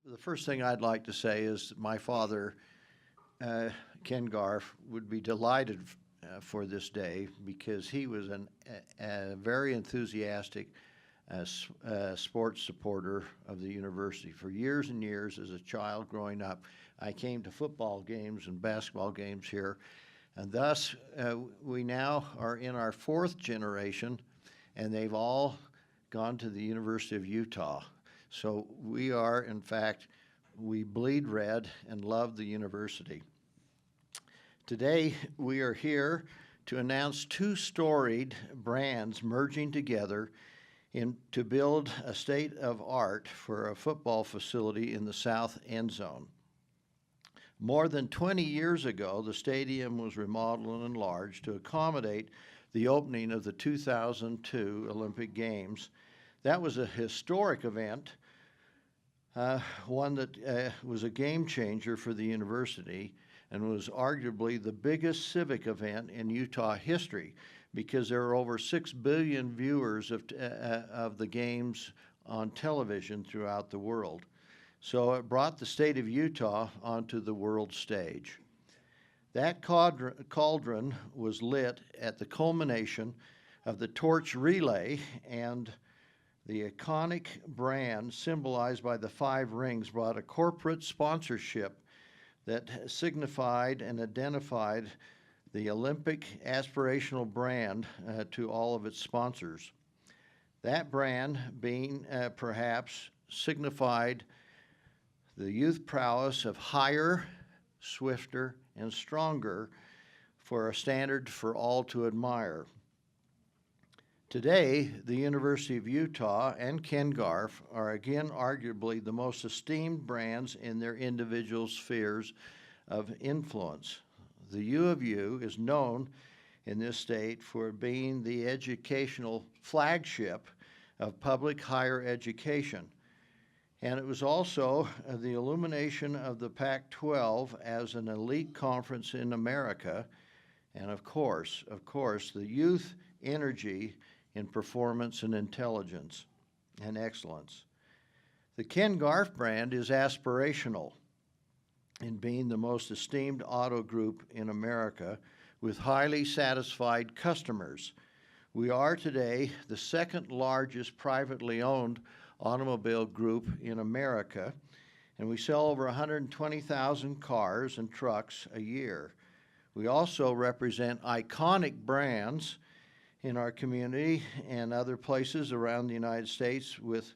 The first thing I'd like to say is my father, uh, Ken Garff, would be delighted for this day because he was a very enthusiastic sports supporter of the university. For years and years as a child growing up, I came to football games and basketball games here, and thus we now are in our fourth generation, and they've all gone to the University of Utah. So we are, in fact, we bleed red and love the university. Today, we are here to announce two storied brands merging together to build a state of art for a football facility in the south end zone. More than 20 years ago, the stadium was remodeled and enlarged to accommodate the opening of the 2002 Olympic Games. That was a historic event, one that was a game changer for the university and was arguably the biggest civic event in Utah history because there are over 6 billion viewers of the games on television throughout the world. So it brought the state of Utah onto the world stage. That cauldron was lit at the culmination of the torch relay, and the iconic brand symbolized by the 5 rings brought a corporate sponsorship that signified and identified the Olympic aspirational brand to all of its sponsors. That brand being perhaps signified the youth prowess of higher, swifter, and stronger for a standard for all to admire. Today, the University of Utah and Ken Garff are again arguably the most esteemed brands in their individual spheres of influence. The U of U is known in this state for being the educational flagship of public higher education. And it was also the illumination of the Pac-12 as an elite conference in America, and of course, the youth energy in performance and intelligence and excellence. The Ken Garff brand is aspirational in being the most esteemed auto group in America with highly satisfied customers. We are today the second largest privately owned automobile group in America, and we sell over 120,000 cars and trucks a year. We also represent iconic brands in our community and other places around the United States with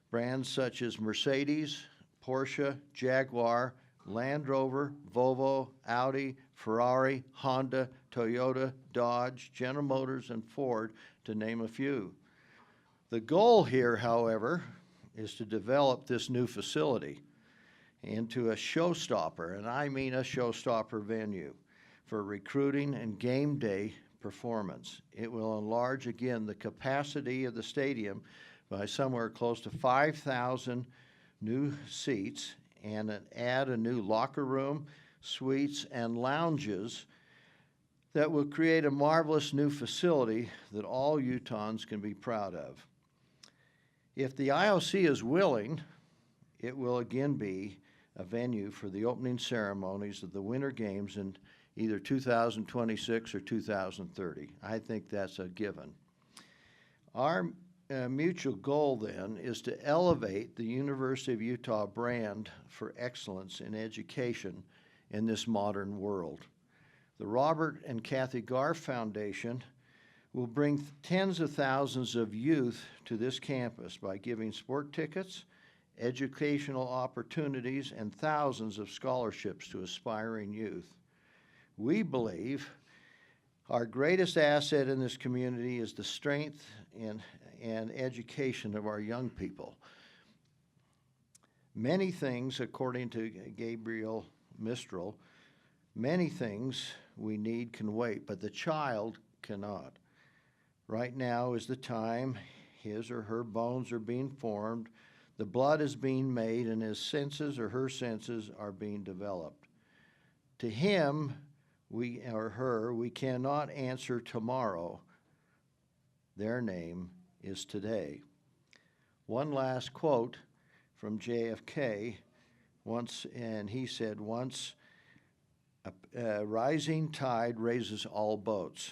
brands such as Mercedes, Porsche, Jaguar, Land Rover, Volvo, Audi, Ferrari, Honda, Toyota, Dodge, General Motors, and Ford, to name a few. The goal here, however, is to develop this new facility into a showstopper, and I mean a showstopper venue, for recruiting and game day performance. It will enlarge again the capacity of the stadium by somewhere close to 5,000 new seats and add a new locker room, suites, and lounges that will create a marvelous new facility that all Utahns can be proud of. If the IOC is willing, it will again be a venue for the opening ceremonies of the Winter Games in either 2026 or 2030. I think that's a given. Our mutual goal then is to elevate the University of Utah brand for excellence in education in this modern world. The Robert and Kathy Garff Foundation will bring tens of thousands of youth to this campus by giving sport tickets, educational opportunities, and thousands of scholarships to aspiring youth. We believe our greatest asset in this community is the strength and education of our young people. Many things, according to Gabriel Mistral, many things we need can wait, but the child cannot. Right now is the time his or her bones are being formed, the blood is being made, and his senses or her senses are being developed. To him, we or her, we cannot answer tomorrow. Their name is today. One last quote from JFK Once, and he said, once a rising tide raises all boats.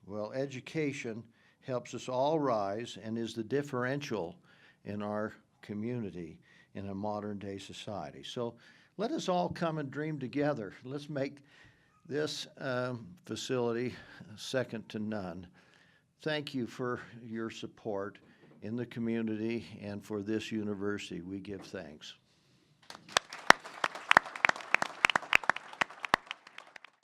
Well, education helps us all rise and is the differential in our community in a modern day society. So let us all come and dream together. Let's make this facility second to none. Thank you for your support in the community and for this university. We give thanks.